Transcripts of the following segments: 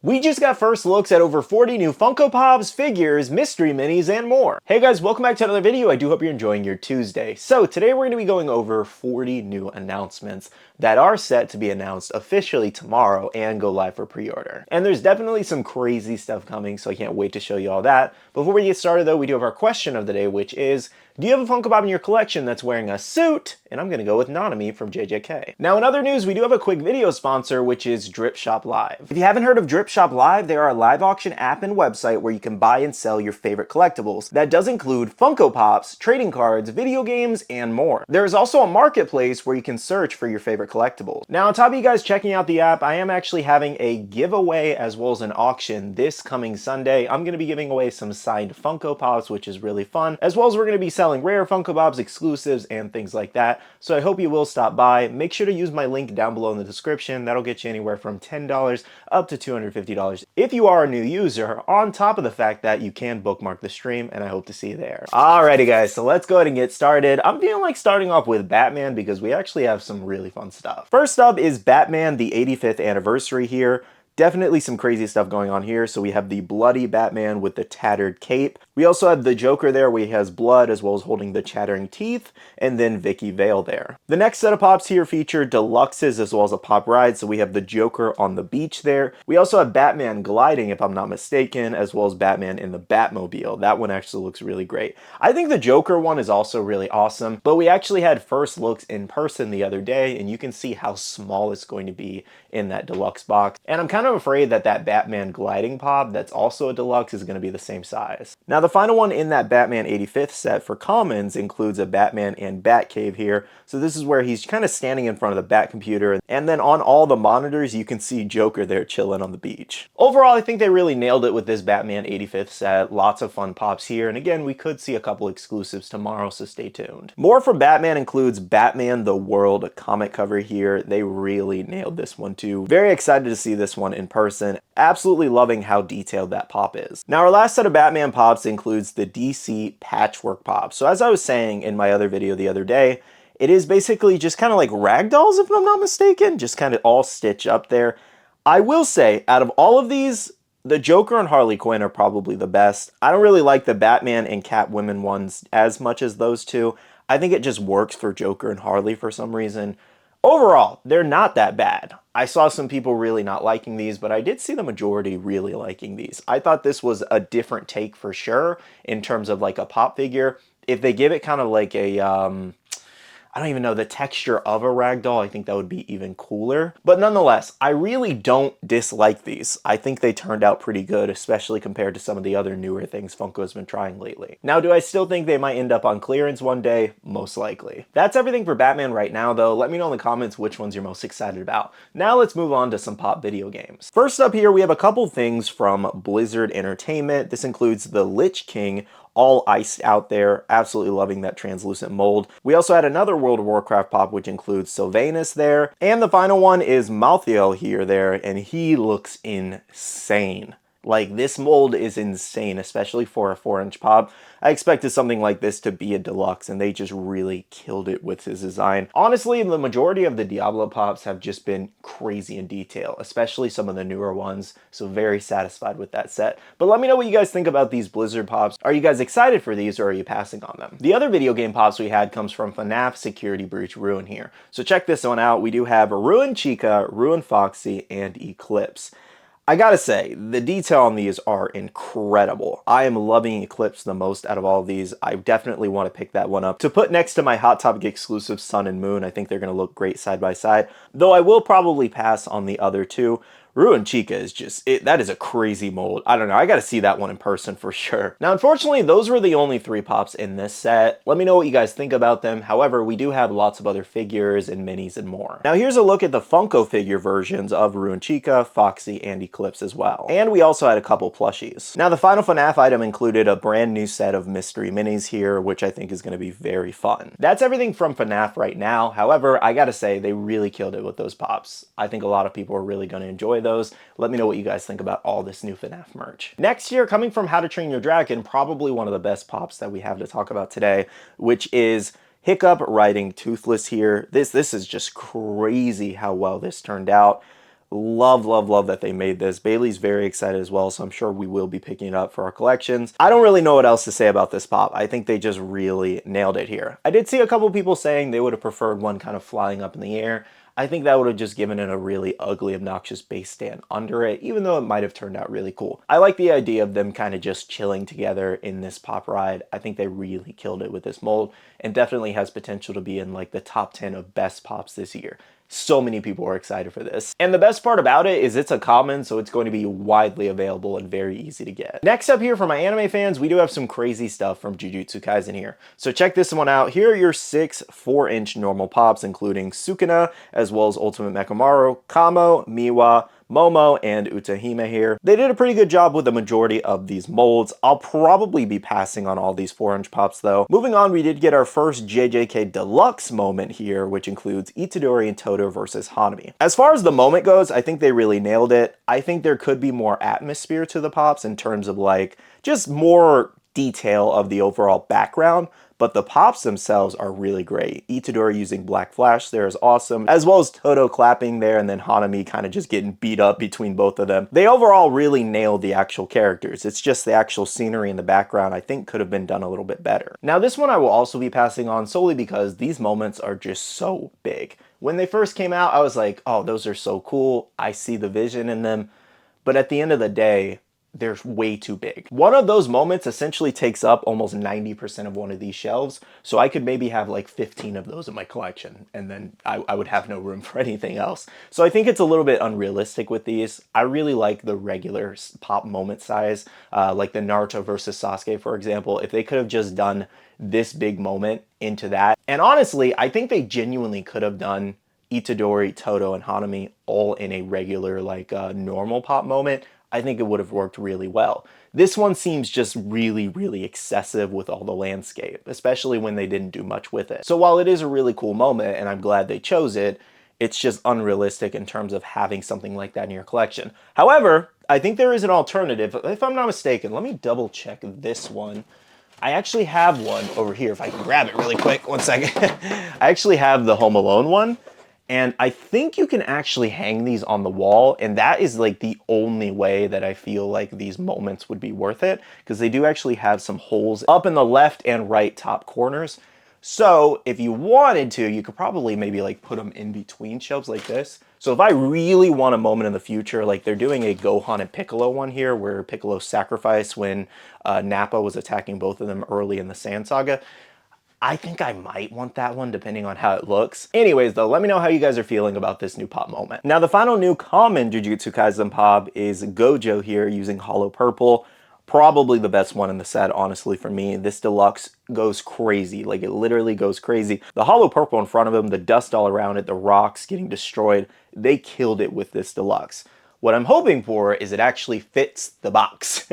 We just got first looks at over 40 new Funko Pops, figures, mystery minis, and more. Hey guys, welcome back to another video. I do hope you're enjoying your Tuesday. So today we're going to be going over 40 new announcements that are set to be announced officially tomorrow and go live for pre-order. And there's definitely some crazy stuff coming, so I can't wait to show you all that. Before we get started though, we do have our question of the day, which is, do you have a Funko Pop in your collection that's wearing a suit? And I'm going to go with Nanami from JJK. Now in other news, we do have a quick video sponsor, which is Drip Shop Live. If you haven't heard of Drip Shop Live, they are a live auction app and website where you can buy and sell your favorite collectibles. That does include Funko Pops, trading cards, video games, and more. There is also a marketplace where you can search for your favorite collectibles. Now on top of you guys checking out the app, I am actually having a giveaway as well as an auction this coming Sunday. I'm going to be giving away some signed Funko Pops, which is really fun, as well as we're going to be selling rare Funko Pops, exclusives, and things like that. So I hope you will stop by. Make sure to use my link down below in the description. That'll get you anywhere from $10 up to $250 if you are a new user, on top of the fact that you can bookmark the stream, and I hope to see you there. Alrighty guys, so let's go ahead and get started. I'm feeling like starting off with Batman because we actually have some really fun stuff. First up is Batman, the 85th anniversary here. Definitely some crazy stuff going on here. So we have the bloody Batman with the tattered cape. We also have the Joker there where he has blood as well as holding the chattering teeth, and then Vicky Vale there. The next set of pops here feature deluxes as well as a pop ride. So we have the Joker on the beach there. We also have Batman gliding, if I'm not mistaken, as well as Batman in the Batmobile. That one actually looks really great. I think the Joker one is also really awesome, but we actually had first looks in person the other day, and you can see how small it's going to be in that deluxe box. And I'm kind of afraid that that Batman gliding pop that's also a deluxe is going to be the same size. Now the final one in that Batman 85th set for commons includes a Batman and Batcave here. So this is where he's kind of standing in front of the Bat computer, and then on all the monitors you can see Joker there chilling on the beach. Overall, I think they really nailed it with this Batman 85th set. Lots of fun pops here, and again, we could see a couple exclusives tomorrow, so stay tuned. More from Batman includes Batman the World comic cover here. They really nailed this one too. Very excited to see this one in person. Absolutely loving how detailed that pop is. Now our last set of Batman pops includes the DC Patchwork Pop. So as I was saying in my other video the other day, it is basically just kind of like ragdolls, if I'm not mistaken, just kind of all stitched up there. I will say, out of all of these, the Joker and Harley Quinn are probably the best. I don't really like the Batman and Catwoman ones as much as those two. I think it just works for Joker and Harley for some reason. Overall, they're not that bad. I saw some people really not liking these, but I did see the majority really liking these. I thought this was a different take for sure in terms of like a pop figure. If they give it kind of like a, I don't even know, the texture of a ragdoll, I think that would be even cooler. But nonetheless, I really don't dislike these. I think they turned out pretty good, especially compared to some of the other newer things Funko has been trying lately. Now, do I still think they might end up on clearance one day? Most likely. That's everything for Batman right now, though. Let me know in the comments which ones you're most excited about. Now let's move on to some pop video games. First up here, we have a couple things from Blizzard Entertainment. This includes the Lich King, all iced out there. Absolutely loving that translucent mold. We also had another World of Warcraft pop, which includes Sylvanas there. And the final one is Malthael here there, and he looks insane. Like, this mold is insane, especially for a 4-inch pop. I expected something like this to be a deluxe, and they just really killed it with his design. Honestly, the majority of the Diablo pops have just been crazy in detail, especially some of the newer ones, so very satisfied with that set. But let me know what you guys think about these Blizzard pops. Are you guys excited for these, or are you passing on them? The other video game pops we had comes from FNAF Security Breach Ruin here. So check this one out. We do have Ruin Chica, Ruin Foxy, and Eclipse. I gotta say, the detail on these are incredible. I am loving Eclipse the most out of all of these. I definitely want to pick that one up to put next to my Hot Topic exclusive Sun and Moon. I think they're going to look great side by side, though I will probably pass on the other two. Ruin Chica is just, that is a crazy mold. I don't know, I gotta see that one in person for sure. Now, unfortunately, those were the only 3 pops in this set. Let me know what you guys think about them. However, we do have lots of other figures and minis and more. Now, here's a look at the Funko figure versions of Ruin Chica, Foxy, and Eclipse as well. And we also had a couple plushies. Now, the final FNAF item included a brand new set of mystery minis here, which I think is gonna be very fun. That's everything from FNAF right now. However, I gotta say, they really killed it with those pops. I think a lot of people are really gonna enjoy those. Let me know what you guys think about all this new FNAF merch. Next year, coming from How to Train Your Dragon, probably one of the best pops that we have to talk about today, which is Hiccup riding Toothless here. This is just crazy how well this turned out. Love, love, love that they made this. Bailey's very excited as well, so I'm sure we will be picking it up for our collections. I don't really know what else to say about this pop. I think they just really nailed it here. I did see a couple people saying they would have preferred one kind of flying up in the air. I think that would have just given it a really ugly, obnoxious base stand under it, even though it might have turned out really cool. I like the idea of them kind of just chilling together in this pop ride. I think they really killed it with this mold, and definitely has potential to be in like the top 10 of best pops this year. So many people are excited for this. And the best part about it is it's a common, so it's going to be widely available and very easy to get. Next up here for my anime fans, we do have some crazy stuff from Jujutsu Kaisen here. So check this one out. Here are your 6 4-inch normal pops, including Sukuna, as well as Ultimate Mechamaru, Kamo, Miwa, Momo, and Utahime here. They did a pretty good job with the majority of these molds. I'll probably be passing on all these 4-inch pops though. Moving on, we did get our first JJK Deluxe moment here, which includes Itadori and Todo versus Hanami. As far as the moment goes, I think they really nailed it. I think there could be more atmosphere to the pops in terms of like just more detail of the overall background, but the pops themselves are really great. Itadori using Black Flash there is awesome, as well as Todo clapping there and then Hanami kind of just getting beat up between both of them. They overall really nailed the actual characters. It's just the actual scenery in the background I think could have been done a little bit better. Now this one I will also be passing on solely because these moments are just so big. When they first came out, I was like, oh, those are so cool. I see the vision in them. But at the end of the day, they're way too big. One of those moments essentially takes up almost 90% of one of these shelves, so I could maybe have like 15 of those in my collection, and then I would have no room for anything else. So I think it's a little bit unrealistic with these. I really like the regular pop moment size, like the Naruto versus Sasuke, for example. If they could have just done this big moment into that, and honestly, I think they genuinely could have done Itadori, Todo, and Hanami all in a regular, like normal pop moment, I think it would have worked really well. This one seems just really, really excessive with all the landscape, especially when they didn't do much with it. So while it is a really cool moment, and I'm glad they chose it, it's just unrealistic in terms of having something like that in your collection. However, I think there is an alternative. If I'm not mistaken, let me double check this one. I actually have one over here, if I can grab it really quick. One second. I actually have the Home Alone one. And I think you can actually hang these on the wall, and that is like the only way that I feel like these moments would be worth it, because they do actually have some holes up in the left and right top corners. So if you wanted to, you could probably maybe like put them in between shelves like this. So if I really want a moment in the future, like they're doing a Gohan and Piccolo one here, where Piccolo sacrificed when Nappa was attacking both of them early in the Sand Saga. I think I might want that one depending on how it looks. Anyways though, let me know how you guys are feeling about this new pop moment. Now the final new common Jujutsu Kaisen pop is Gojo here using Hollow Purple. Probably the best one in the set, honestly, for me. This deluxe goes crazy. Like, it literally goes crazy. The Hollow Purple in front of him, the dust all around it, the rocks getting destroyed, they killed it with this deluxe. What I'm hoping for is it actually fits the box.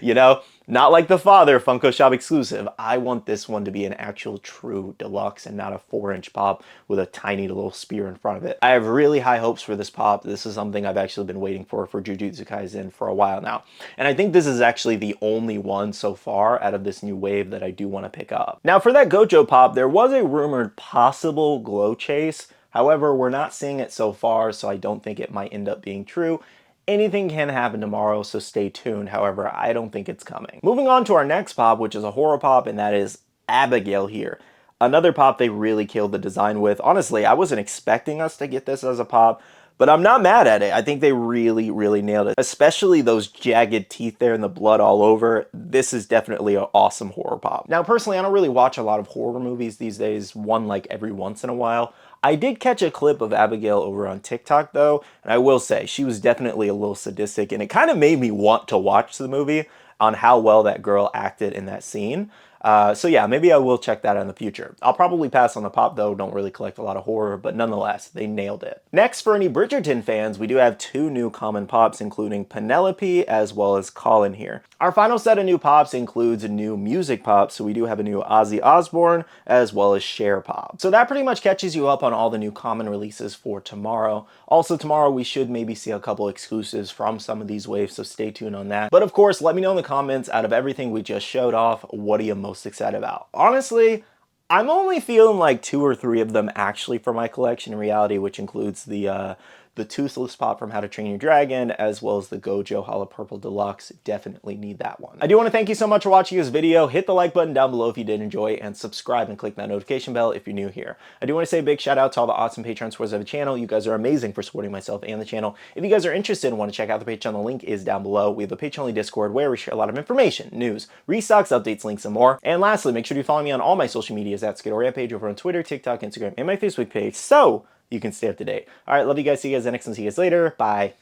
You know? Not like the Father Funko Shop exclusive. I want this one to be an actual true deluxe and not a 4-inch pop with a tiny little spear in front of it. I have really high hopes for this pop. This is something I've actually been waiting for Jujutsu Kaisen for a while now. And I think this is actually the only one so far out of this new wave that I do want to pick up. Now for that Gojo pop, there was a rumored possible glow chase. However, we're not seeing it so far, so I don't think it might end up being true. Anything can happen tomorrow, so stay tuned. However, I don't think it's coming. Moving on to our next pop, which is a horror pop, and that is Abigail here. Another pop they really killed the design with. Honestly, I wasn't expecting us to get this as a pop, but I'm not mad at it. I think they really, really nailed it. Especially those jagged teeth there and the blood all over. This is definitely an awesome horror pop. Now, personally, I don't really watch a lot of horror movies these days, one like every once in a while. I did catch a clip of Abigail over on TikTok though, and I will say she was definitely a little sadistic, and it kind of made me want to watch the movie on how well that girl acted in that scene. So yeah, maybe I will check that out in the future. I'll probably pass on the pop though, don't really collect a lot of horror, but nonetheless, they nailed it. Next, for any Bridgerton fans, we do have 2 new common pops, including Penelope as well as Colin here. Our final set of new pops includes a new music pop, so we do have a new Ozzy Osbourne as well as Cher pop. So that pretty much catches you up on all the new common releases for tomorrow. Also tomorrow, we should maybe see a couple exclusives from some of these waves, so stay tuned on that. But of course, let me know in the comments, out of everything we just showed off, what are you most excited about? Honestly, I'm only feeling like 2 or 3 of them actually for my collection in reality, which includes the the Toothless Pop from How to Train Your Dragon, as well as the Gojo Hollow Purple Deluxe. Definitely need that one. I do want to thank you so much for watching this video. Hit the like button down below if you did enjoy, and subscribe and click that notification bell if you're new here. I do want to say a big shout out to all the awesome Patreon supporters of the channel. You guys are amazing for supporting myself and the channel. If you guys are interested and want to check out the Patreon, the link is down below. We have a Patreon-only Discord where we share a lot of information, news, restocks, updates, links, and more. And lastly, make sure to follow me on all my social medias at SkittleRampage over on Twitter, TikTok, Instagram, and my Facebook page so you can stay up to date. All right, love you guys. See you guys next time. See you guys later. Bye.